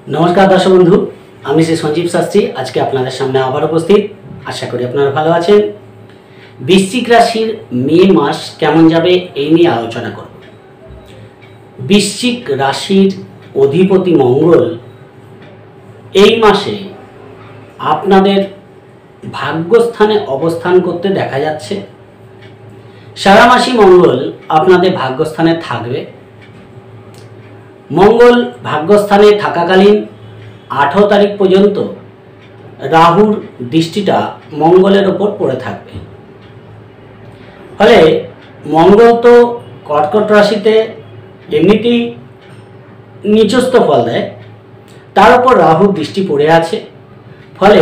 नमस्कार दर्शक बंधु আমি শ্রী সঞ্জীব শাস্ত্রী আজকে আপনাদের সামনে আবার উপস্থিত। আশা করি আপনারা ভালো আছেন। বৃশ্চিক রাশির মে মাস কেমন যাবে এই নিয়ে আলোচনা করব। বৃশ্চিক রাশির অধিপতি মঙ্গল এই মাসে আপনাদের ভাগ্যস্থানে অবস্থান করতে দেখা যাচ্ছে। সারা মাসই মঙ্গল আপনাদের ভাগ্যস্থানে থাকবে। মঙ্গল ভাগ্যস্থানে থাকাকালীন 18 তারিখ পর্যন্ত রাহুর দৃষ্টিটা মঙ্গলের ওপর পড়ে থাকবে। ফলে মঙ্গল তো কর্কট রাশিতে এমনিতেই নিচস্থ ফল দেয়, তার উপর রাহুর দৃষ্টি পড়ে আছে। ফলে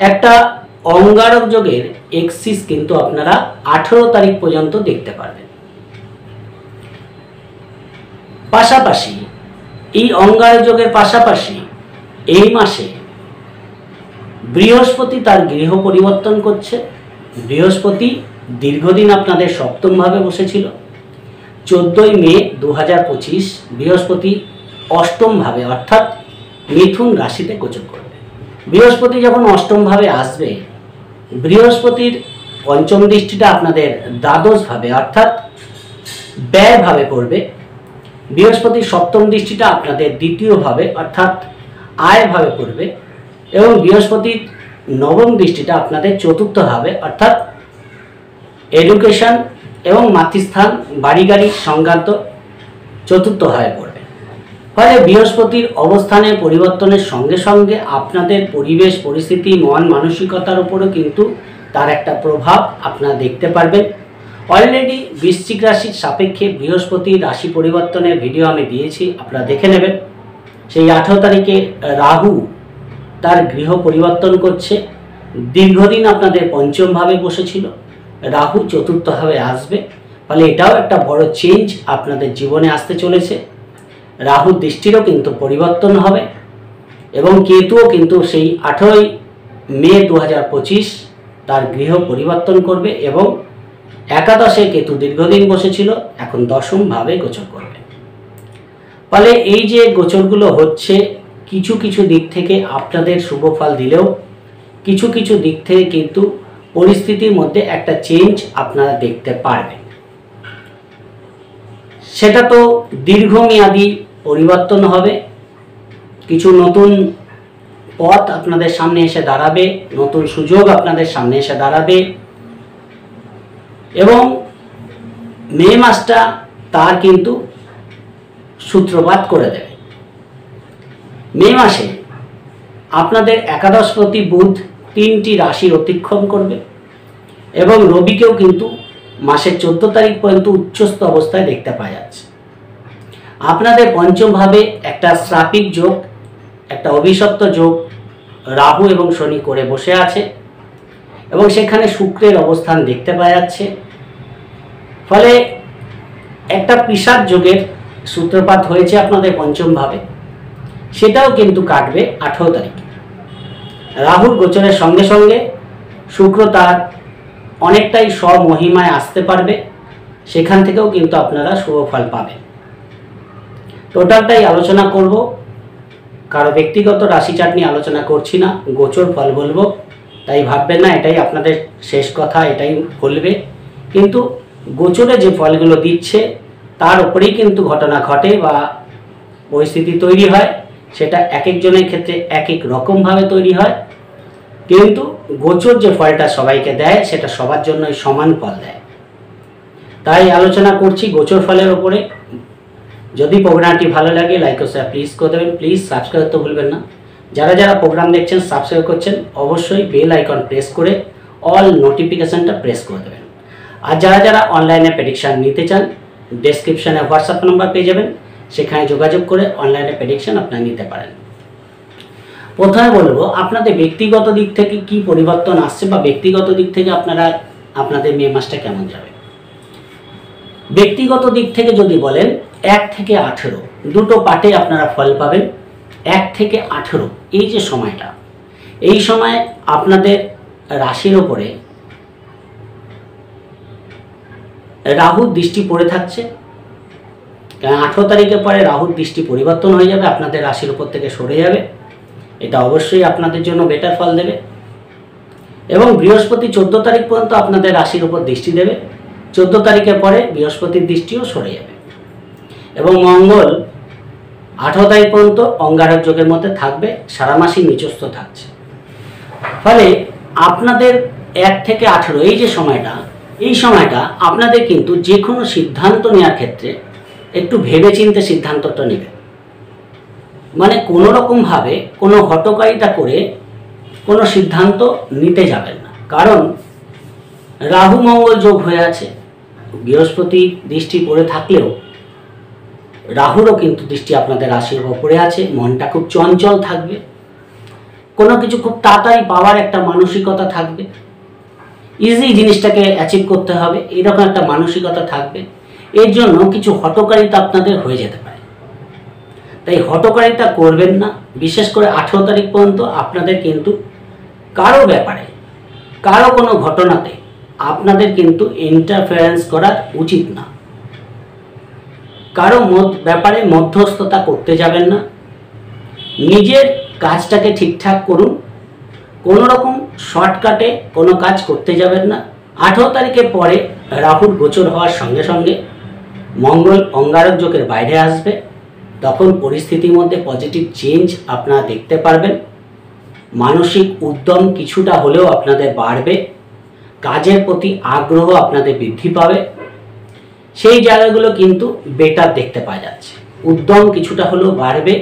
একটা অঙ্গারক যোগের এক্সিস কিন্তু আপনারা 18 তারিখ পর্যন্ত দেখতে পারবেন। পাশাপাশি এই অঙ্গারক যোগের পাশাপাশি এই মাসে বৃহস্পতি তার গৃহ পরিবর্তন করছে। বৃহস্পতি দীর্ঘদিন আপনাদের সপ্তম ভাবে বসেছিল। 14 মে 2025 বৃহস্পতি অষ্টম ভাবে অর্থাৎ মিথুন রাশিতে গোচর করবে। বৃহস্পতি যখন অষ্টম ভাবে আসবে, বৃহস্পতির পঞ্চম দৃষ্টিটা আপনাদের দ্বাদশ ভাবে অর্থাৎ ব্যয় ভাবে পড়বে। বৃহস্পতির সপ্তম দৃষ্টিটা আপনাদের দ্বিতীয় ভাবে অর্থাৎ আয় ভাবে পড়বে এবং বৃহস্পতির নবম দৃষ্টিটা আপনাদের চতুর্থ ভাবে অর্থাৎ এডুকেশন এবং মাতৃস্থান বাড়ি গাড়ি সংক্রান্ত চতুর্থ ভাবে পড়বে। ফলে বৃহস্পতির অবস্থানের পরিবর্তনের সঙ্গে সঙ্গে আপনাদের পরিবেশ পরিস্থিতি মন মানসিকতার উপরও কিন্তু তার একটা প্রভাব আপনারা দেখতে পারবেন। অলরেডি বৃশ্চিক রাশির সাপেক্ষে বৃহস্পতি রাশি পরিবর্তনের ভিডিও আমি দিয়েছি, আপনারা দেখে নেবেন। সেই 18 তারিখে রাহু তার গৃহ পরিবর্তন করছে। দীর্ঘদিন আপনাদের পঞ্চম ভাবে বসেছিল, রাহু চতুর্থ ভাবে আসবে। ফলে এটাও একটা বড় চেঞ্জ আপনাদের জীবনে আসতে চলেছে। রাহুর দৃষ্টিরও কিন্তু পরিবর্তন হবে এবং কেতুও কিন্তু সেই 18 মে 2025 তার গৃহ পরিবর্তন করবে এবং একাদশে কেতু দীর্ঘদিন বসেছিল, এখন দশম ভাবে গোচর করবে। ফলে এই যে গোচরগুলো হচ্ছে কিছু কিছু দিক থেকে আপনাদের শুভ ফল দিলেও কিছু কিছু দিক থেকে কিন্তু পরিস্থিতির মধ্যে একটা চেঞ্জ আপনারা দেখতে পারবেন। সেটা তো দীর্ঘমেয়াদী পরিবর্তন হবে। কিছু নতুন পথ আপনাদের সামনে এসে দাঁড়াবে, নতুন সুযোগ আপনাদের সামনে এসে দাঁড়াবে এবং মে মাসটা তার কিন্তু সূত্রপাত করে দেবে। মে মাসে আপনাদের একাদশপতি বুধ 3টি রাশির অতিক্রম করবে এবং রবিকেও কিন্তু মাসের 14 তারিখ পর্যন্ত উচ্চস্থ অবস্থায় দেখতে পাওয়া যাচ্ছে। আপনাদের পঞ্চম ভাবে একটা শ্রাপিক যোগ, একটা অভিশপ্ত যোগ রাহু এবং শনি করে বসে আছে এবং সেখানে শুক্রের অবস্থান দেখতে পাওয়া যাচ্ছে। ফলে একটা পিশাচ যোগের সূত্রপাত হয়েছে আপনাদের পঞ্চম ভাবে, সেটাও কিন্তু কাটবে 18 তারিখে। রাহুর গোচরের সঙ্গে সঙ্গে শুক্র তার অনেকটাই স্বমহিমায় আসতে পারবে, সেখান থেকেও কিন্তু আপনারা শুভ ফল পাবেন। টোটালটাই আলোচনা করব, কারো ব্যক্তিগত রাশি চার্ট নিয়ে আলোচনা করছি না, গোচর ফল বলবো। তাই ভাববেন না এটাই আপনাদের শেষ কথা, এটাই বলবে। কিন্তু গোচরে যে ফলগুলো দিচ্ছে তার উপরেই কিন্তু ঘটনা ঘটে বা পরিস্থিতি তৈরি হয়। সেটা এক একজনের ক্ষেত্রে এক এক রকমভাবে তৈরি হয়, কিন্তু গোচর যে ফলটা সবাইকে দেয় সেটা সবার জন্যই সমান ফল দেয়। তাই আলোচনা করছি গোচর ফলের ওপরে। যদি প্রোগ্রামটি ভালো লাগে লাইক ও শেয়ার প্লিজ করে দেবেন। প্লিজ সাবস্ক্রাইব করতে ভুলবেন না। যারা যারা প্রোগ্রাম দেখছেন সাবস্ক্রাইব করছেন, অবশ্যই বেল আইকন প্রেস করে অল নোটিফিকেশনটা প্রেস করে দেবেন। আর যারা যারা অনলাইনে প্রেডিকশান নিতে চান, ডেসক্রিপশানে হোয়াটসঅ্যাপ নাম্বার পেয়ে যাবেন, সেখানে যোগাযোগ করে অনলাইনে প্রেডিকশান আপনারা নিতে পারেন। প্রথমে বলবো আপনাদের ব্যক্তিগত দিক থেকে কি পরিবর্তন আসছে বা ব্যক্তিগত দিক থেকে আপনাদের মে মাসটা কেমন যাবে। ব্যক্তিগত দিক থেকে যদি বলেন 1 থেকে 18 দুটো পার্টে আপনারা ফল পাবেন। 1 থেকে 18 এই যে সময়টা, এই সময় আপনাদের রাশির ওপরে রাহুর দৃষ্টি পড়ে থাকছে কারণ 18 তারিখের পরে রাহুর দৃষ্টি পরিবর্তন হয়ে যাবে, আপনাদের রাশির উপর থেকে সরে যাবে। এটা অবশ্যই আপনাদের জন্য বেটার ফল দেবে। এবং বৃহস্পতি 14 তারিখ পর্যন্ত আপনাদের রাশির উপর দৃষ্টি দেবে। 14 তারিখের পরে বৃহস্পতির দৃষ্টিও সরে যাবে এবং মঙ্গল 18 তারিখ পর্যন্ত অঙ্গারক যোগের মধ্যে থাকবে, সারা মাসই নিচস্থ থাকছে। ফলে আপনাদের 1 থেকে 18 এই যে সময়টা, এই সময়টা আপনাদের কিন্তু যে কোনো সিদ্ধান্ত নেওয়ার ক্ষেত্রে একটু ভেবেচিন্তে সিদ্ধান্তটা নেবে। মানে কোনো রকমভাবে কোনো হঠকারিতা করে কোনো সিদ্ধান্ত নিতে যাবেন না, কারণ রাহু মঙ্গল যোগ হয়ে আছে। বৃহস্পতি দৃষ্টি পড়ে থাকলেও রাহুরও কিন্তু দৃষ্টি আপনাদের রাশির উপর পড়ে আছে। মনটা খুব চঞ্চল থাকবে, কোনো কিছু খুব তাড়াতাড়ি পাওয়ার একটা মানসিকতা থাকবে, ইজি জিনিসটাকে অ্যাচিভ করতে হবে এরকম একটা মানসিকতা থাকবে। এর জন্য কিছু হঠকারিতা আপনাদের হয়ে যেতে পারে, তাই হঠকারিতা করবেন না। বিশেষ করে 18 তারিখ পর্যন্ত আপনাদের কিন্তু কারো ব্যাপারে, কারো কোনো ঘটনাতে আপনাদের কিন্তু ইন্টারফারেন্স করা উচিত না। কারো ব্যাপারে মধ্যস্থতা করতে যাবেন না, নিজের কাজটাকে ঠিকঠাক করুন। কোনো রকম শর্টকাটে কোনো কাজ করতে যাবেন না। 18 তারিখের পরে রাহুর গোচর হওয়ার সঙ্গে সঙ্গে মঙ্গল অঙ্গারক যোগের বাইরে আসবে, তখন পরিস্থিতির মধ্যে পজিটিভ চেঞ্জ আপনারা দেখতে পারবেন। মানসিক উদ্যম কিছুটা হলেও আপনাদের বাড়বে, কাজের প্রতি আগ্রহ আপনাদের বৃদ্ধি পাবে। সেই জায়গাগুলো কিন্তু বেটার দেখতে পাওয়া যাচ্ছে। উদ্যম কিছুটা হলেও বাড়বে,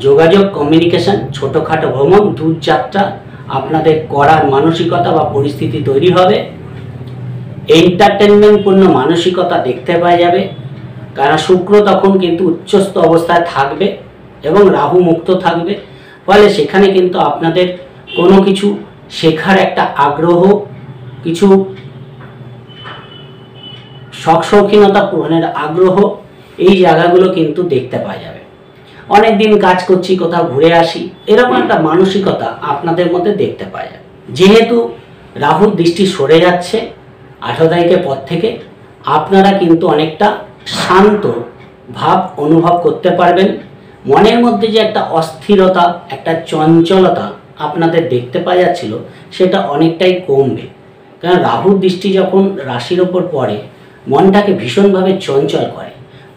যোগাযোগ, কমিউনিকেশন, ছোটোখাটো ভ্রমণ, দূরযাত্রা আপনাদের করার মানসিকতা বা পরিস্থিতি তৈরি হবে। এন্টারটেনমেন্টপূর্ণ মানসিকতা দেখতে পাওয়া যাবে, কারণ শুক্র তখন কিন্তু উচ্চস্থ অবস্থায় থাকবে এবং রাহু মুক্ত থাকবে। ফলে সেখানে কিন্তু আপনাদের কোনো কিছু শেখার একটা আগ্রহ, কিছু শখ শৌখিনতা পূরণের আগ্রহ, এই জায়গাগুলো কিন্তু দেখতে পাওয়া যাবে। অনেক দিন কাজ করছি, কোথাও ঘুরে আসি, এরকম একটা মানসিকতা আপনাদের মধ্যে দেখতে পাওয়া যাবে। যেহেতু রাহুর দৃষ্টি সরে যাচ্ছে 18 তারিখের পর থেকে, আপনারা কিন্তু অনেকটা শান্ত ভাব অনুভব করতে পারবেন। মনের মধ্যে যে একটা অস্থিরতা, একটা চঞ্চলতা আপনাদের দেখতে পাওয়া যাচ্ছিল, সেটা অনেকটাই কমবে। কারণ রাহুর দৃষ্টি যখন রাশির ওপর পড়ে, মনটাকে ভীষণভাবে চঞ্চল করে।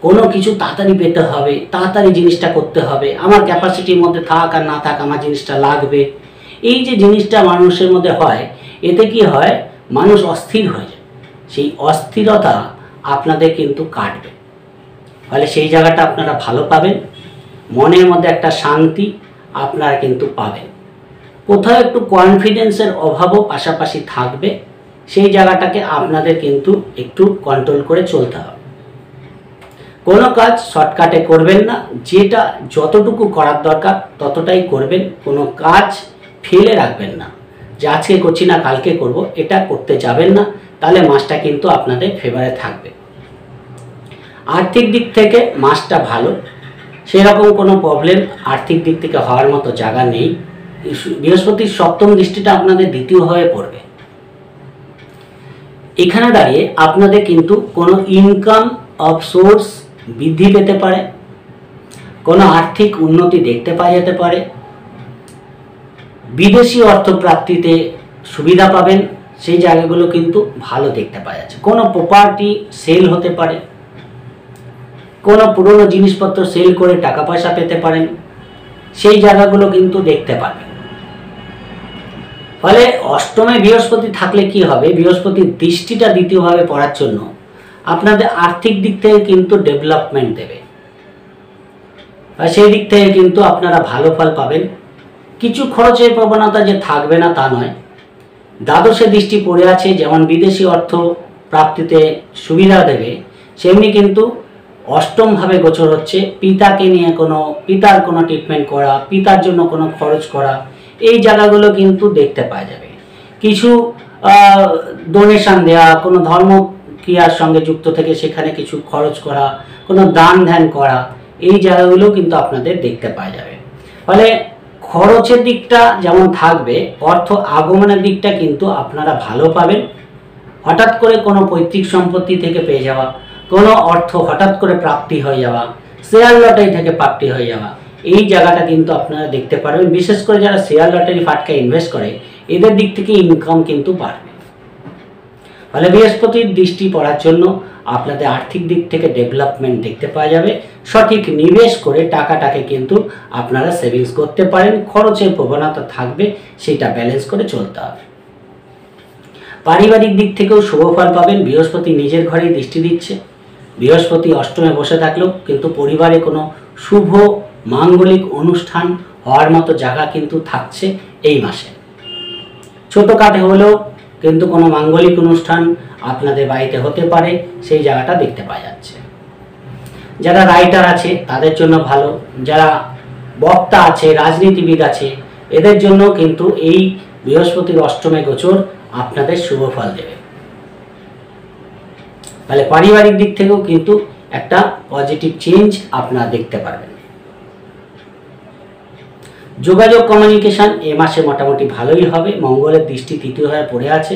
কোনো কিছু তাড়াতাড়ি পেতে হবে, তাড়াতাড়ি জিনিসটা করতে হবে, আমার ক্যাপাসিটির মধ্যে থাক আর না থাক আমার জিনিসটা লাগবে। এই যে জিনিসটা মানুষের মধ্যে হয়, এতে কি হয়, মানুষ অস্থির হয়ে যায়। সেই অস্থিরতা আপনাদের কিন্তু কাটবে। ফলে সেই জায়গাটা আপনারা ভালো পাবেন, মনের মধ্যে একটা শান্তি আপনারা কিন্তু পাবেন। কোথাও একটু কনফিডেন্সের অভাবও পাশাপাশি থাকবে, সেই জায়গাটাকে আপনাদের কিন্তু একটু কন্ট্রোল করে চলতে হবে। কোনো কাজ শর্টকাটে করবেন না, যেটা যতটুকু করার দরকার ততটাই করবেন। কোনো কাজ ফেলে রাখবেন না, যে আজকে করছি না কালকে করব, এটা করতে যাবেন না, তাহলে মাসটা কিন্তু আপনাদের ফেভারে থাকবে। আর্থিক দিক থেকে মাসটা ভালো, সেরকম কোনো প্রবলেম আর্থিক দিক থেকে হওয়ার মতো জায়গা নেই। বৃহস্পতির সপ্তম দৃষ্টিটা আপনাদের দ্বিতীয়ভাবে পড়বে। এখানে দাঁড়িয়ে আপনাদের কিন্তু কোনো ইনকাম অফ সোর্স বৃদ্ধি পেতে পারে, কোনো আর্থিক উন্নতি দেখতে পাওয়া যেতে পারে, বিদেশি অর্থ প্রাপ্তিতে সুবিধা পাবেন, সেই জায়গাগুলো কিন্তু ভালো দেখতে পাওয়া যাচ্ছে। কোনো প্রপার্টি সেল হতে পারে, কোনো পুরনো জিনিসপত্র সেল করে টাকা পয়সা পেতে পারেন, সেই জায়গাগুলো কিন্তু দেখতে পাবেন। ফলে অষ্টমে বৃহস্পতি থাকলে কি হবে, বৃহস্পতির দৃষ্টিটা দ্বিতীয়ভাবে পড়ার জন্য আপনাদের আর্থিক দিক থেকে কিন্তু ডেভেলপমেন্ট দেবে, আর সেই দিক থেকে কিন্তু আপনারা ভালো ফল পাবেন। কিছু খরচের প্রবণতা যে থাকবে না তা নয়। দ্বাদশে দৃষ্টি পড়ে আছে, যেমন বিদেশি অর্থ প্রাপ্তিতে সুবিধা দেবে, সেমনি কিন্তু অষ্টমভাবে গোচর হচ্ছে পিতাকে নিয়ে পিতার কোনো ট্রিটমেন্ট করা, পিতার জন্য কোনো খরচ করা, এই জায়গাগুলো কিন্তু দেখতে পাওয়া যাবে। কিছু ডোনেশন দেওয়া, কোনো ধর্ম ক্রিয়ার সঙ্গে যুক্ত থেকে সেখানে কিছু খরচ করা, কোনো দান ধ্যান করা, এই জায়গাগুলো কিন্তু আপনাদের দেখতে পাওয়া যাবে। ফলে খরচের দিকটা যেমন থাকবে, অর্থ আগমনের দিকটা কিন্তু আপনারা ভালো পাবেন। হঠাৎ করে কোনো পৈতৃক সম্পত্তি থেকে পেয়ে যাওয়া, কোনো অর্থ হঠাৎ করে প্রাপ্তি হয়ে যাওয়া, শেয়ার লটারি থেকে প্রাপ্তি হয়ে যাওয়া, এই জায়গাটা কিন্তু আপনারা দেখতে পারবেন। বিশেষ করে যারা শেয়ার লটারি ফাটকা ইনভেস্ট করে এদের দিক থেকে ইনকাম কিন্তু বাড়বে। ফলে বৃহস্পতির দৃষ্টি পড়ার জন্য আপনাদের আর্থিক দিক থেকে ডেভেলপমেন্ট দেখতে পাওয়া যাবে। সঠিক নিবেশ করে টাকাটাকে কিন্তু আপনারা সেভিংস করতে পারেন। খরচের প্রবণতা থাকবে, সেটা ব্যালেন্স করে চলতে হবে। পারিবারিক দিক থেকেও শুভ ফল পাবেন। বৃহস্পতি নিজের ঘরেই দৃষ্টি দিচ্ছে। বৃহস্পতি অষ্টমে বসে থাকলেও কিন্তু পরিবারে কোনো শুভ মাঙ্গলিক অনুষ্ঠান হওয়ার মতো জায়গা কিন্তু থাকছে এই মাসে। ছোটোখাটো হলেও কিন্তু কোনো মাঙ্গলিক অনুষ্ঠান আপনাদের বাড়িতে হতে পারে, সেই জায়গাটা দেখতে পাওয়া যাচ্ছে। যারা রাইটার আছে তাদের জন্য ভালো, যারা বক্তা আছে, রাজনীতিবিদ আছে, এদের জন্য কিন্তু এই বৃহস্পতির অষ্টমে গোচর আপনাদের শুভ ফল দেবে। তাহলে পারিবারিক দিক থেকেও কিন্তু একটা পজিটিভ চেঞ্জ আপনারা দেখতে পারবেন। যোগাযোগ কমিউনিকেশন এ মাসে মোটামুটি ভালোই হবে। মঙ্গলের দৃষ্টি তৃতীয় হয়ে পড়ে আছে।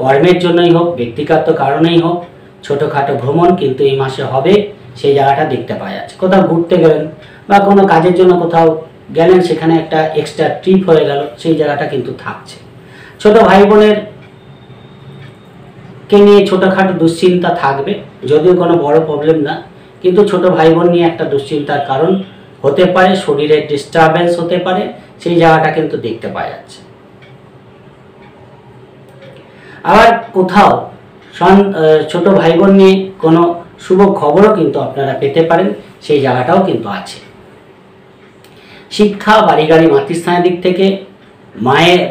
কর্মের জন্যই হোক, ব্যক্তিগত কারণেই হোক, ছোটোখাটো ভ্রমণ কিন্তু এই মাসে হবে, সেই জায়গাটা দেখতে পাওয়া যাচ্ছে। কোথাও ঘুরতে গেলেন বা কোনো কাজের জন্য কোথাও গেলেন, সেখানে একটা এক্সট্রা ট্রিপ হয়ে গেল, সেই জায়গাটা কিন্তু থাকছে। ছোট ভাই বোনের কে নিয়ে ছোটোখাটো দুশ্চিন্তা থাকবে, যদিও কোনো বড় প্রবলেম না, কিন্তু ছোট ভাই বোন নিয়ে একটা দুশ্চিন্তার কারণ হতে পারে, শরীরের ডিস্টারবেন্স হতে পারে, সেই জায়গাটা কিন্তু দেখতে পাওয়া যাচ্ছে। আবার কোথাও ছোট ভাই বোন নিয়ে কোনো শুভ খবরও কিন্তু আপনারা পেতে পারেন, সেই জায়গাটাও কিন্তু আছে। শিক্ষা, বাড়ি গাড়ি, মাতৃস্থানের দিক থেকে মায়ের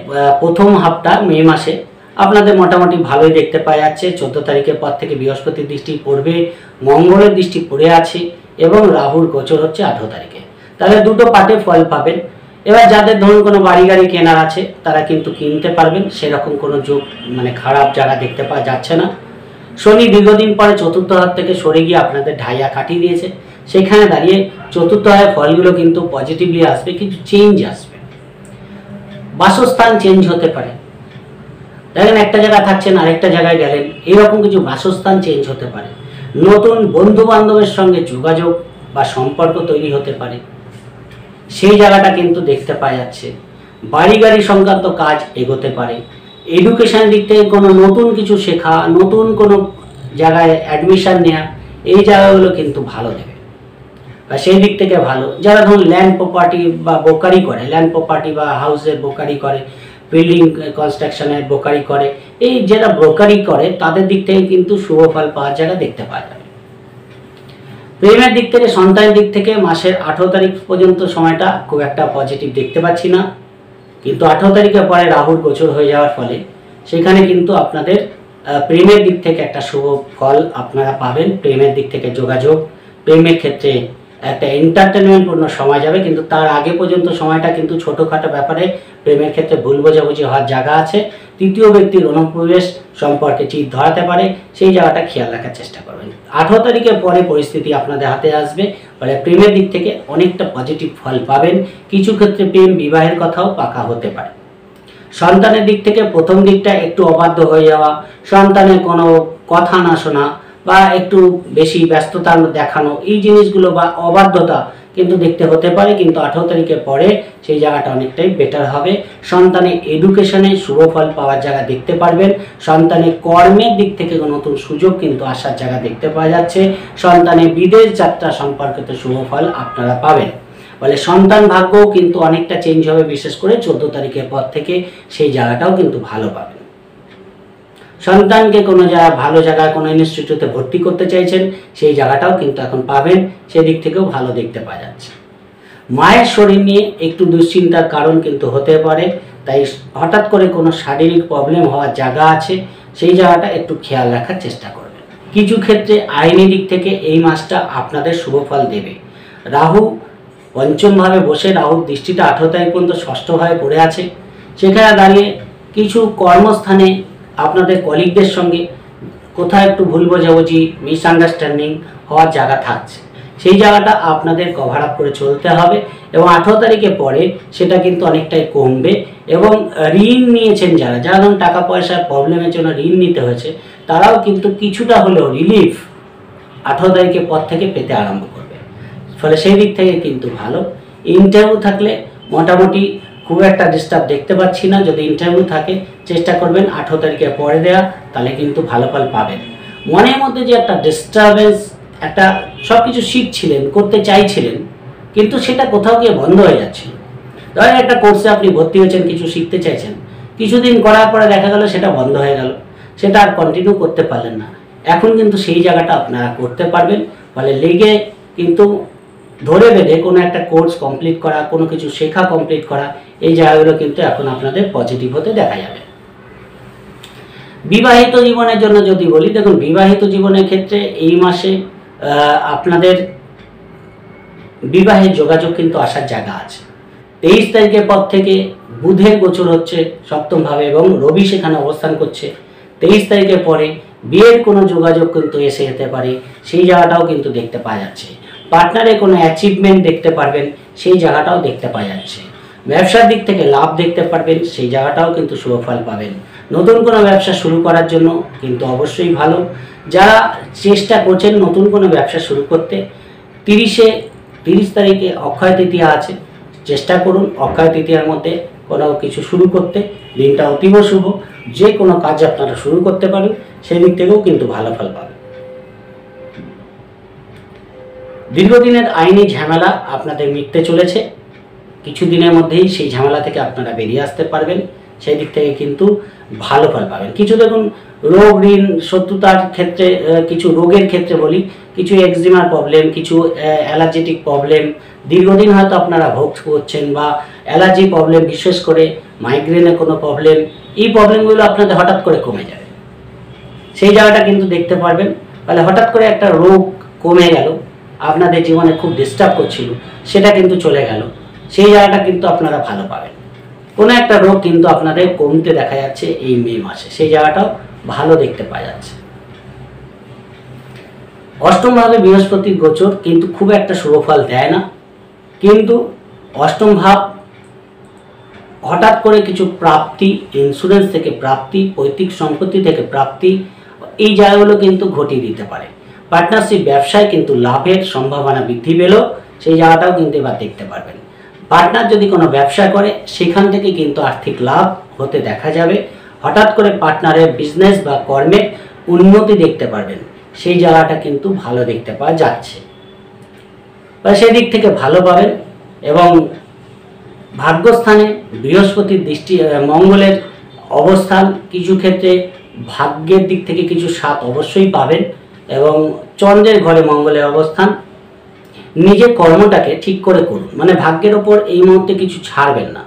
প্রথম হাফটা মে মাসে আপনাদের মোটামুটি ভালোই দেখতে পাওয়া যাচ্ছে। 14 তারিখের পর থেকে বৃহস্পতির দৃষ্টি পড়বে, মঙ্গলের দৃষ্টি পড়ে আছে এবং রাহুর গোচর হচ্ছে 18 তারিখে। তাহলে দুটো পার্টে ফল পাবেন। এবার যাদের ধরুন কোনো বাড়ি গাড়ি কেনার আছে তারা কিন্তু কিনতে পারবেন, সেরকম কোনো যোগ খারাপ জায়গা দেখতে পাওয়া যাচ্ছে না। শনি দীর্ঘদিন পরে চতুর্থ হাত থেকে সরে গিয়ে আপনাদের ঢাইয়া কাটিয়ে দিয়েছে, সেখানে দাঁড়িয়ে চতুর্থ হাতের ফলগুলো কিন্তু পজিটিভলি আসবে, কিছু চেঞ্জ আসবে। বাসস্থান চেঞ্জ হতে পারে, দেখেন একটা জায়গায় থাকছেন আরেকটা জায়গায় গেলেন, এরকম কিছু বাসস্থান চেঞ্জ হতে পারে। নতুন বন্ধু বান্ধবের সঙ্গে যোগাযোগ বা সম্পর্ক তৈরি হতে পারে, সেই জায়গাটা কিন্তু দেখতে পাওয়া যাচ্ছে। বাড়ি গাড়ি সংক্রান্ত কাজ এগোতে পারে। এডুকেশন দিক থেকে কোনো নতুন কিছু শেখা, নতুন কোনো জায়গায় অ্যাডমিশন নেওয়া, এই জায়গাগুলো কিন্তু ভালো দেবে, আর সেই দিক থেকে ভালো। যারা ধরুন ল্যান্ড প্রপার্টি বা ব্রোকারি করে, ল্যান্ড প্রপার্টি বা হাউসের ব্রোকারি করে, বিল্ডিং কনস্ট্রাকশনের ব্রোকারি করে, এই যারা ব্রোকারি করে তাদের দিক থেকে কিন্তু শুভ ফল পাওয়ার জায়গা দেখতে পাওয়া যাবে। প্রেমের দিক থেকে, সন্তানের দিক থেকে মাসের 18 তারিখ পর্যন্ত সময়টা খুব একটা পজিটিভ দেখতে পাচ্ছি না, কিন্তু 18 তারিখের পরে রাহুর গোচর হয়ে যাওয়ার ফলে সেখানে কিন্তু আপনাদের প্রেমের দিক থেকে একটা শুভ ফল আপনারা পাবেন। প্রেমের দিক থেকে যোগাযোগ, প্রেমের ক্ষেত্রে একটা এন্টারটেনমেন্টপূর্ণ সময় যাবে, কিন্তু তার আগে পর্যন্ত সময়টা কিন্তু ছোটোখাটো ব্যাপারে প্রেমের ক্ষেত্রে ভুল বোঝাবুঝি হওয়ার জায়গা আছে। তৃতীয় ব্যক্তির অনুপ্রবেশ সম্পর্কে চিত ধরাতে পারে, সেই জায়গাটা খেয়াল রাখার চেষ্টা করবেন। 18 তারিখের পরে পরিস্থিতি আপনাদের হাতে আসবে, ফলে প্রেমের দিক থেকে অনেকটা পজিটিভ ফল পাবেন। কিছু ক্ষেত্রে প্রেম বিবাহের কথাও পাকা হতে পারে। সন্তানের দিক থেকে প্রথম দিকটা একটু অবাধ্য হয়ে যাওয়া, সন্তানের কোনো কথা না শোনা বা একটু বেশি ব্যস্ততা দেখানো, এই জিনিসগুলো বা অবাধ্যতা কিন্তু দেখতে হতে পারে, কিন্তু 18 তারিখের পরে সেই জায়গাটা অনেকটাই বেটার হবে। সন্তানের এডুকেশনে শুভ ফল পাওয়ার জায়গা দেখতে পারবেন। সন্তানের কর্মের দিক থেকে নতুন সুযোগ কিন্তু আসার জায়গা দেখতে পাওয়া যাচ্ছে। সন্তানের বিদেশ যাত্রা সম্পর্কিত শুভ ফল আপনারা পাবেন। ফলে সন্তান ভাগ্যও কিন্তু অনেকটা চেঞ্জ হবে, বিশেষ করে 14 তারিখের পর থেকে সেই জায়গাটাও কিন্তু ভালো পাবেন। সন্তানকে কোনো ভালো জায়গায় কোনো ইনস্টিটিউটে ভর্তি করতে চাইছেন, সেই জায়গাটাও কিন্তু এখন পাবেন, সেদিক থেকেও ভালো দেখতে পাওয়া যাচ্ছে। মায়ের শরীর নিয়ে একটু দুশ্চিন্তার কারণ কিন্তু হতে পারে, তাই হঠাৎ করে কোনো শারীরিক প্রবলেম হওয়ার জায়গা আছে, সেই জায়গাটা একটু খেয়াল রাখার চেষ্টা করবেন। কিছু ক্ষেত্রে আইনি দিক থেকে এই মাসটা আপনাদের শুভ ফল দেবে। রাহু পঞ্চমভাবে বসে, রাহুর দৃষ্টিটা 18 তারিখ পর্যন্ত ষষ্ঠভাবে পড়ে আছে, সেখানে দাঁড়িয়ে কিছু কর্মস্থানে আপনাদের কলিগদের সঙ্গে কোথাও একটু ভুল বোঝাবুঝি, মিসআন্ডারস্ট্যান্ডিং হওয়ার জায়গা থাকছে, সেই জায়গাটা আপনাদের কভার আপ করে চলতে হবে এবং 18 তারিখের পরে সেটা কিন্তু অনেকটাই কমবে। এবং ঋণ নিয়েছেন যারা ধরুন টাকা পয়সার প্রবলেমের জন্য ঋণ নিতে হয়েছে, তারাও কিন্তু কিছুটা হলেও রিলিফ 18 তারিখের পর থেকে পেতে আরম্ভ করবে। ফলে সেই দিক থেকে কিন্তু ভালো। ইন্টারভিউ থাকলে মোটামুটি খুব একটা ডিস্টার্ব দেখতে পাচ্ছি না। যদি ইন্টারভিউ থাকে চেষ্টা করবেন 18 তারিখের পরে দেওয়া, তাহলে কিন্তু ভালো ফল পাবেন। মনের মধ্যে যে একটা ডিস্টারবেন্স, একটা সব কিছু শিখছিলেন, করতে চাইছিলেন, কিন্তু সেটা কোথাও গিয়ে বন্ধ হয়ে যাচ্ছিল। ধরেন একটা কোর্সে আপনি ভর্তি হয়েছেন, কিছু শিখতে চাইছেন, কিছুদিন করার পরে দেখা গেল সেটা বন্ধ হয়ে গেল, সেটা আর কন্টিনিউ করতে পারলেন না। এখন কিন্তু সেই জায়গাটা আপনারা করতে পারবেন। ফলে লেগে কিন্তু ধরে বেঁধে কোনো একটা কোর্স কমপ্লিট করা, কোনো কিছু শেখা কমপ্লিট করা, এই জায়গাগুলো কিন্তু এখন আপনাদের পজিটিভ হতে দেখা যাবে। বিবাহিত জীবনের জন্য যদি বলি, দেখুন বিবাহিত জীবনের ক্ষেত্রে এই মাসে আপনাদের বিবাহের যোগাযোগ কিন্তু আসার জায়গা আছে। 23 তারিখের পর থেকে বুধের গোচর হচ্ছে সপ্তম ভাবে এবং রবি সেখানে অবস্থান করছে। 23 তারিখের পরে বিয়ের কোনো যোগাযোগ কিন্তু এসে যেতে পারে, সেই জায়গাটাও কিন্তু দেখতে পাওয়া যাচ্ছে। পার্টনারের কোনো অ্যাচিভমেন্ট দেখতে পারবেন, সেই জায়গাটাও দেখতে পাওয়া যাচ্ছে। ব্যবসার দিক থেকে লাভ দেখতে পারবেন, সেই জায়গাটাও কিন্তু শুভফল পাবেন। নতুন কোনো ব্যবসা শুরু করার জন্য কিন্তু অবশ্যই ভালো। যারা চেষ্টা করছেন নতুন কোনো ব্যবসা শুরু করতে, 30 তারিখে অক্ষয় তৃতীয়া আছে, চেষ্টা করুন অক্ষয় তৃতীয়ার মধ্যে কোনো কিছু শুরু করতে। দিনটা অতীব শুভ, যে কোনো কাজ আপনারা শুরু করতে পারেন, সেই দিক থেকেও কিন্তু ভালো ফল পাবেন। দীর্ঘদিনের আইনি ঝামেলা আপনাদের মিটতে চলেছে, কিছু দিনের মধ্যেই সেই ঝামেলা থেকে আপনারা বেরিয়ে আসতে পারবেন, সেই দিক থেকে কিন্তু ভালো ফল পাবেন। কিছু দেখুন রোগ ঋণ শত্রুতার ক্ষেত্রে, কিছু রোগের ক্ষেত্রে বলি, কিছু এক্সিমার প্রবলেম, কিছু অ্যালার্জেটিক প্রবলেম দীর্ঘদিন হয়তো আপনারা ভোগ করছেন, বা অ্যালার্জি প্রবলেম, বিশেষ করে মাইগ্রেনের কোনো প্রবলেম, এই প্রবলেমগুলো আপনাদের হঠাৎ করে কমে যাবে, সেই জায়গাটা কিন্তু দেখতে পারবেন। তাহলে হঠাৎ করে একটা রোগ কমে গেল, আপনাদের জীবনে খুব ডিস্টার্ব করছিল, সেটা কিন্তু চলে গেল, সেই জায়গাটা কিন্তু আপনারা ভালো পাবেন। কোনো একটা রোগ কিন্তু আপনাদের কমতে দেখা যাচ্ছে এই মে মাসে, সেই জায়গাটাও ভালো দেখতে পাওয়া যাচ্ছে। অষ্টম ভাবে বৃহস্পতির গোচর কিন্তু খুব একটা শুভ ফল দেয় না, কিন্তু অষ্টম ভাব হঠাৎ করে কিছু প্রাপ্তি, ইন্স্যুরেন্স থেকে প্রাপ্তি, পৈতৃক সম্পত্তি থেকে প্রাপ্তি, এই জায়গাগুলো কিন্তু ঘটিয়ে দিতে পারে। পার্টনারশিপ ব্যবসায় কিন্তু লাভের সম্ভাবনা বৃদ্ধি পেল, সেই জায়গাটাও কিন্তু এবার দেখতে পারবেন। পার্টনার যদি কোনো ব্যবসা করে, সেখান থেকে কিন্তু আর্থিক লাভ হতে দেখা যাবে। হঠাৎ করে পার্টনারের বিজনেস বা কর্মে উন্নতি দেখতে পারবেন, সেই জায়গাটা কিন্তু ভালো দেখতে পাওয়া যাচ্ছে, বা সেই দিক থেকে ভালো পাবেন। এবং ভাগ্যস্থানে বৃহস্পতির দৃষ্টি, মঙ্গলের অবস্থান কিছু ক্ষেত্রে ভাগ্যের দিক থেকে কিছু সাথ অবশ্যই পাবেন। এবং চন্দ্রের ঘরে মঙ্গলের অবস্থান, নিজের কর্মটাকে ঠিক করে করুন, মানে ভাগ্যের ওপর এই মুহূর্তে কিছু ছাড়বেন না।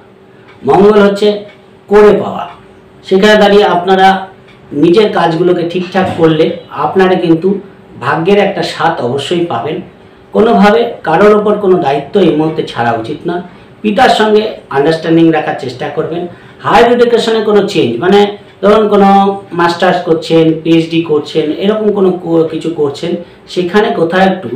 মঙ্গল হচ্ছে করে পাওয়া, সেখানে দাঁড়িয়ে আপনারা নিজের কাজগুলোকে ঠিকঠাক করলে আপনারা কিন্তু ভাগ্যের একটা সাথ অবশ্যই পাবেন। কোনোভাবে কারোর ওপর কোনো দায়িত্ব এই মুহূর্তে ছাড়া উচিত না। পিতার সঙ্গে আন্ডারস্ট্যান্ডিং রাখার চেষ্টা করবেন। হায়ার এডুকেশনে কোনো চেঞ্জ, মানে ধরুন কোনো মাস্টার্স করছেন, পিএইচডি করছেন, এরকম কোনো কিছু করছেন, সেখানে কোথাও একটু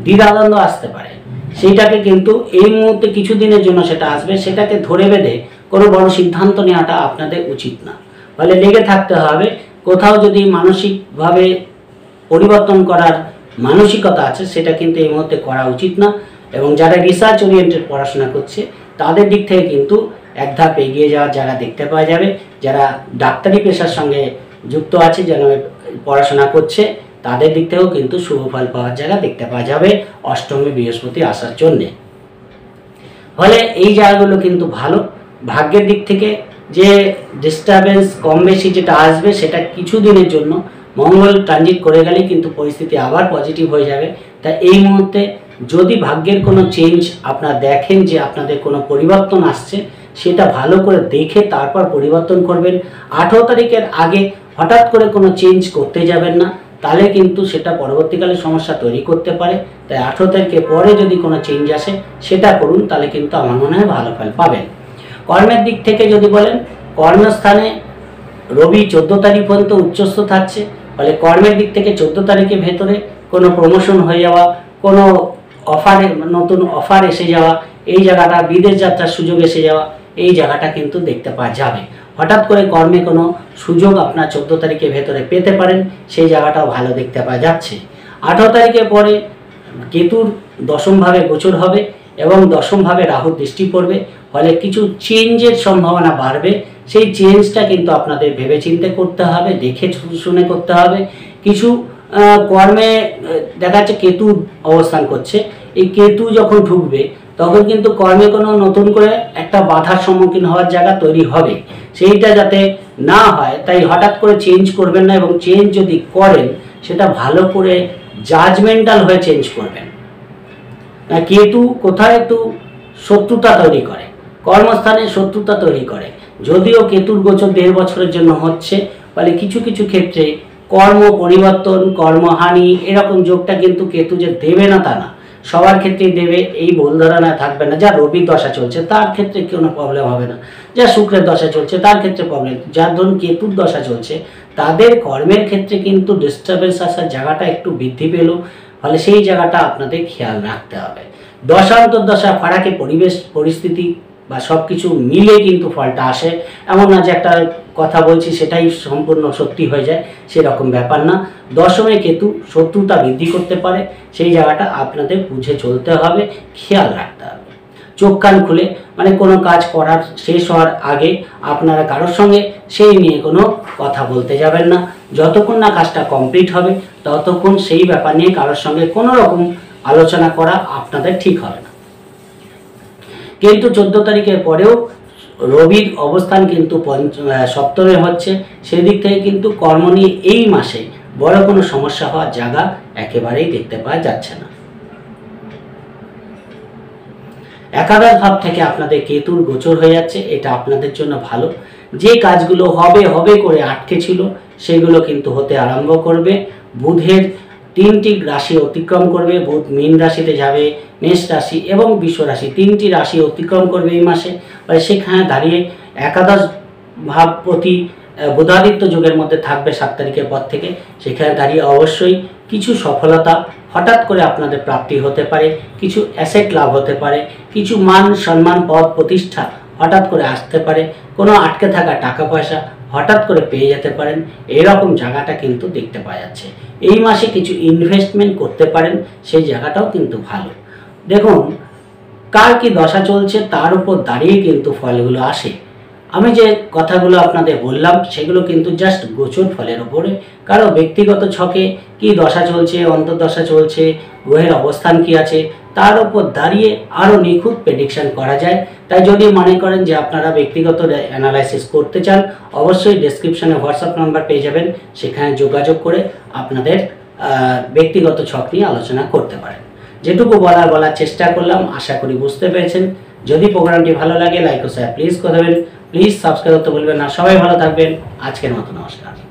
দ্বিধাদ্বন্দ্ব আসতে পারে, সেইটাকে কিন্তু এই মুহূর্তে কিছু দিনের জন্য সেটা আসবে, সেটাকে ধরে বেঁধে কোনো বড় সিদ্ধান্ত নেওয়াটা আপনাদের উচিত না। ফলে লেগে থাকতে হবে। কোথাও যদি মানসিকভাবে পরিবর্তন করার মানসিকতা আছে, সেটা কিন্তু এই মুহূর্তে করা উচিত না। এবং যারা রিসার্চ ওরিয়েন্টেড পড়াশোনা করছে, তাদের দিক থেকে কিন্তু এক ধাপ এগিয়ে যাওয়ার জায়গা দেখতে পাওয়া যাবে। যারা ডাক্তারি পেশার সঙ্গে যুক্ত আছে, যারা পড়াশোনা করছে, তাদের দিক থেকেও কিন্তু শুভ ফল পাওয়ার জায়গা দেখতে পাওয়া যাবে অষ্টমী বৃহস্পতি আসার জন্যে। ফলে এই জায়গাগুলো কিন্তু ভালো। ভাগ্যের দিক থেকে যে ডিস্টারবেন্স কম বেশি যেটা আসবে, সেটা কিছু দিনের জন্য, মঙ্গল ট্রানজিট করে গেলেই কিন্তু পরিস্থিতি আবার পজিটিভ হয়ে যাবে। তাই এই মুহূর্তে যদি ভাগ্যের কোনো চেঞ্জ আপনারা দেখেন, যে আপনাদের কোনো পরিবর্তন আসছে, সেটা ভালো করে দেখে তারপর পরিবর্তন করবেন। 18 তারিখের আগে হঠাৎ করে কোনো চেঞ্জ করতে যাবেন না, তাহলে কিন্তু সেটা পরবর্তীকালে সমস্যা তৈরি করতে পারে। তাই 18 তারিখের পরে যদি কোনো চেঞ্জ আসে, সেটা করুন, তাহলে কিন্তু আমার মনে হয় ভালো ফল পাবেন। কর্মের দিক থেকে যদি বলেন, কর্মস্থানে রবি 14 তারিখ পর্যন্ত উচ্চস্থ থাকছে। ফলে কর্মের দিক থেকে 14 তারিখের ভেতরে কোনো প্রমোশন হয়ে যাওয়া, কোনো অফারে, নতুন অফার এসে যাওয়া, এই জায়গাটা বিদেশ যাত্রার সুযোগ এসে যাওয়া, এই জায়গাটা কিন্তু দেখতে পাওয়া যাবে। হঠাৎ করে কর্মে কোনো সুযোগ আপনার 14 তারিখের ভেতরে পেতে পারেন, সেই জায়গাটাও ভালো দেখতে পাওয়া যাচ্ছে। 18 তারিখের পরে কেতুর দশমভাবে গোচর হবে এবং দশমভাবে রাহুর দৃষ্টি পড়বে, ফলে কিছু চেঞ্জের সম্ভাবনা বাড়বে। সেই চেঞ্জটা কিন্তু আপনাদের ভেবেচিন্তে করতে হবে, দেখে শুনে করতে হবে। কিছু কর্মে দেখা যাচ্ছে কেতু অবস্থান করছে, এই কেতু যখন ঢুকবে তখন কিন্তু কর্মে কোনো নতুন করে একটা বাধার সম্মুখীন হওয়ার জায়গা তৈরি হবে, সেইটা যাতে না হয় তাই হঠাৎ করে চেঞ্জ করবেন না, এবং চেঞ্জ যদি করেন সেটা ভালো করে জাজমেন্টাল হয়ে চেঞ্জ করবেন। কেতু কোথায় একটু শত্রুতা তৈরি করে, কর্মস্থানে শত্রুতা তৈরি করে। যদিও কেতুর গোচর 1.5 বছরের জন্য হচ্ছে, ফলে কিছু কিছু ক্ষেত্রে কর্ম পরিবর্তন, কর্মহানি এরকম যোগটা কিন্তু কেতু যে দেবে না তা না, সবার ক্ষেত্রেই দেবে এই ভুল ধারণা থাকবে না। যা রবির দশা চলছে তার ক্ষেত্রে কোনো প্রবলেম হবে না, যা শুক্রের দশা চলছে তার ক্ষেত্রে প্রবলেম, যার ধরুন কেতুর দশা চলছে তাদের কর্মের ক্ষেত্রে কিন্তু ডিস্টারবেন্স আসার জায়গাটা একটু বৃদ্ধি পেল, ফলে সেই জায়গাটা আপনাদের খেয়াল রাখতে হবে। দশান্তর্দশা ফারাকে পরিবেশ পরিস্থিতি বা সব কিছু মিলে কিন্তু ফলটা আসে, এমন না যে একটা কথা বলছি সেটাই সম্পূর্ণ সত্যি হয়ে যায়, সেরকম ব্যাপার না। দশমে কেতু শত্রুতা বৃদ্ধি করতে পারে, সেই জায়গাটা আপনাদের বুঝে চলতে হবে, খেয়াল রাখতে হবে। চোখ কান খুলে, মানে কোনো কাজ করার শেষ হওয়ার আগে আপনারা কারোর সঙ্গে সেই নিয়ে কোনো কথা বলতে যাবেন না। যতক্ষণ না কাজটা কমপ্লিট হবে ততক্ষণ সেই ব্যাপার নিয়ে কারোর সঙ্গে কোনো রকম আলোচনা করা আপনাদের ঠিক হবে না। কিন্তু 14 তারিখের পরেও রবির অবস্থান কিন্তু সপ্তমে হচ্ছে, সেদিক থেকে কিন্তু কর্ম নিয়ে এই মাসে বড় কোনো সমস্যা হওয়ার জায়গা একেবারেই দেখতে পাওয়া যাচ্ছে না। একাদশ ভাব থেকে আপনাদের কেতুর গোচর হয়ে যাচ্ছে, এটা আপনাদের জন্য ভালো। যে কাজগুলো হবে হবে করে আটকে ছিল সেগুলো কিন্তু হতে আরম্ভ করবে। বুধের 3টি রাশি অতিক্রম করবে, বুধ মীন রাশিতে যাবে, মেষ রাশি এবং বৃষ রাশি 3টি রাশি অতিক্রম করবে এই মাসে। সেখানে দাঁড়িয়ে একাদশ ভাবপতি বুধাদিত্য যুগের মধ্যে থাকবে 7 তারিখের পর থেকে। সেখানে দাঁড়িয়ে অবশ্যই কিছু সফলতা হঠাৎ করে আপনাদের প্রাপ্তি হতে পারে, কিছু অ্যাসেট লাভ হতে পারে, কিছু মান সম্মান পদ প্রতিষ্ঠা হঠাৎ করে আসতে পারে, কোনো আটকে থাকা টাকা পয়সা হঠাৎ করে পেয়ে যেতে পারেন, এরকম জায়গাটা কিন্তু দেখতে পাওয়া যাচ্ছে। এই মাসে কিছু ইনভেস্টমেন্ট করতে পারেন, সেই জায়গাটাও কিন্তু ভালো। দেখুন কার কি দশা চলছে তার উপর দাঁড়িয়ে কিন্তু ফলগুলো আসে। আমি যে কথাগুলো আপনাদের বললাম সেগুলো কিন্তু জাস্ট গোচর ফলের ওপরে, কারো ব্যক্তিগত ছকে কি দশা চলছে, অন্তর্দশা চলছে, গ্রহের অবস্থান কি আছে তার উপর দাঁড়িয়ে আরও নিখুঁত প্রেডিকশন করা যায়। তাই যদি মনে করেন যে আপনারা ব্যক্তিগত অ্যানালাইসিস করতে চান, অবশ্যই ডেসক্রিপশনে হোয়াটসঅ্যাপ নাম্বার পেয়ে যাবেন, সেখানে যোগাযোগ করে আপনাদের ব্যক্তিগত ছক নিয়ে আলোচনা করতে পারেন। যেটুকু বলার চেষ্টা করলাম, আশা করি বুঝতে পেরেছেন। যদি প্রোগ্রামটি ভালো লাগে লাইক ও শেয়ার প্লিজ করে দেবেন, প্লিজ সাবস্ক্রাইব করতে ভুলবেন না। সবাই ভালো থাকবেন, আজকের মতো নমস্কার।